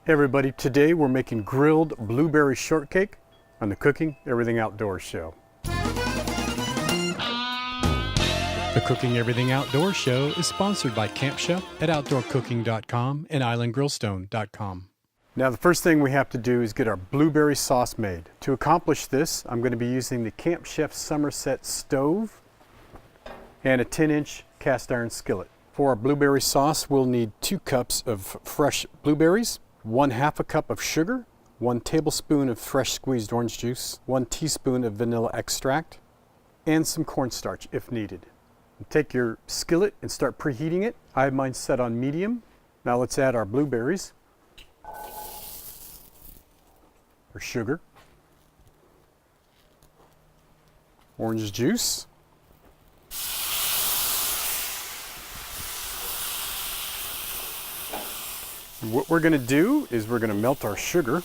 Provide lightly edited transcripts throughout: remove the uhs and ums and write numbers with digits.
Hey everybody, today we're making grilled blueberry shortcake on the Cooking Everything Outdoors show. The Cooking Everything Outdoors show is sponsored by Camp Chef at outdoorcooking.com and islandgrillstone.com. Now the first thing we have to do is get our blueberry sauce made. To accomplish this, I'm going to be using the Camp Chef Somerset stove and a 10-inch cast iron skillet. For our blueberry sauce, we'll need 2 cups of fresh blueberries, 1/2 cup of sugar, 1 tablespoon of fresh squeezed orange juice, 1 teaspoon of vanilla extract, and some cornstarch if needed. Take your skillet and start preheating it. I have mine set on medium. Now let's add our blueberries, our sugar, orange juice, what we're going to do is we're going to melt our sugar,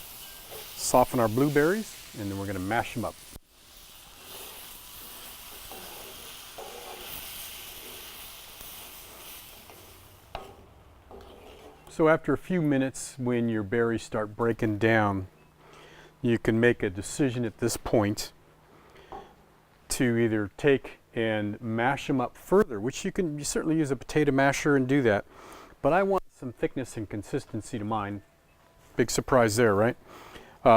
soften our blueberries, and then we're going to mash them up. So after a few minutes, when your berries start breaking down, you can make a decision at this point to either take and mash them up further, which you certainly use a potato masher and do that. But I want some thickness and consistency to mine. Big surprise there, right?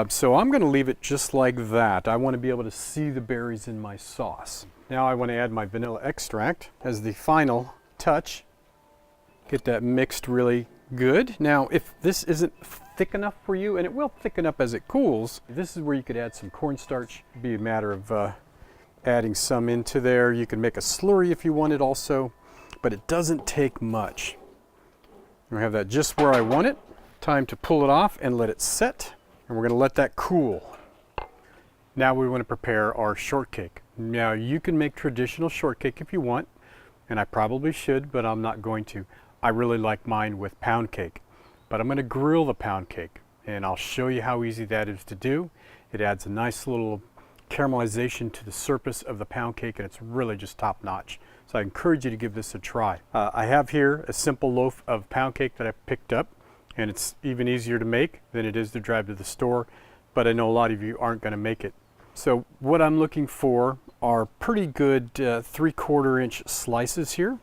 So I'm going to leave it just like that. I want to be able to see the berries in my sauce. Now I want to add my vanilla extract as the final touch. Get that mixed really good. Now if this isn't thick enough for you, and it will thicken up as it cools, this is where you could add some cornstarch. It'd be a matter of adding some into there. You can make a slurry if you wanted also, but it doesn't take much. I have that just where I want it. Time to pull it off and let it set, and we're going to let that cool. Now we want to prepare our shortcake. Now you can make traditional shortcake if you want, and I probably should, but I'm not going to. I really like mine with pound cake, but I'm going to grill the pound cake, and I'll show you how easy that is to do. It adds a nice little caramelization to the surface of the pound cake, and it's really just top notch. So I encourage you to give this a try. I have here a simple loaf of pound cake that I picked up, and it's even easier to make than it is to drive to the store, but I know a lot of you aren't going to make it. So what I'm looking for are pretty good 3/4 inch slices here.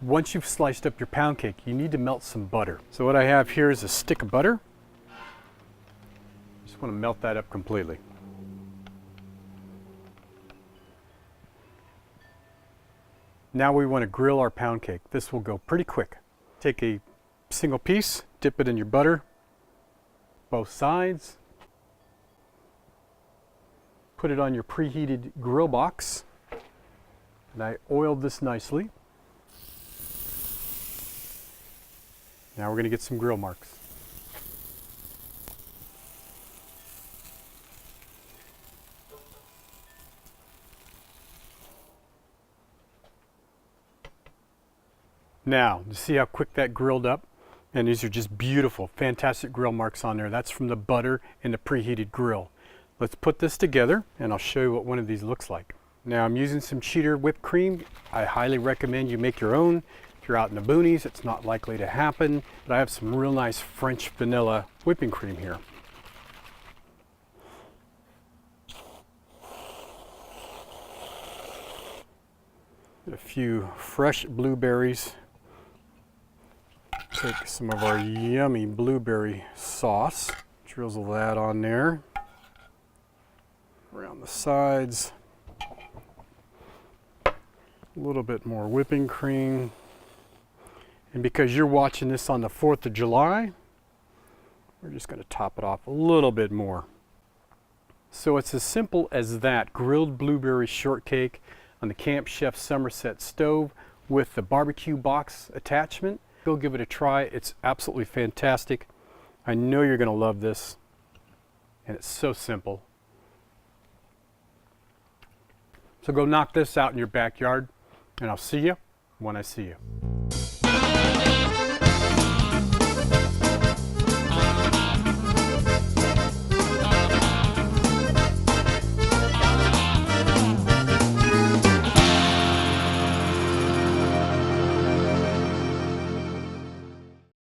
Once you've sliced up your pound cake, you need to melt some butter. So what I have here is a stick of butter. Just want to melt that up completely. Now we want to grill our pound cake. This will go pretty quick. Take a single piece, dip it in your butter, both sides. Put it on your preheated grill box. And I oiled this nicely. Now we're going to get some grill marks. Now, you see how quick that grilled up? And these are just beautiful, fantastic grill marks on there. That's from the butter and the preheated grill. Let's put this together and I'll show you what one of these looks like. Now I'm using some cheater whipped cream. I highly recommend you make your own. If you're out in the boonies, it's not likely to happen, but I have some real nice French vanilla whipping cream here. A few fresh blueberries. Take some of our yummy blueberry sauce, drizzle that on there, around the sides. A little bit more whipping cream. And because you're watching this on the 4th of July, we're just going to top it off a little bit more. So it's as simple as that. Grilled blueberry shortcake on the Camp Chef Somerset stove with the barbecue box attachment. Go give it a try. It's absolutely fantastic. I know you're going to love this. And it's so simple. So go knock this out in your backyard, and I'll see you when I see you.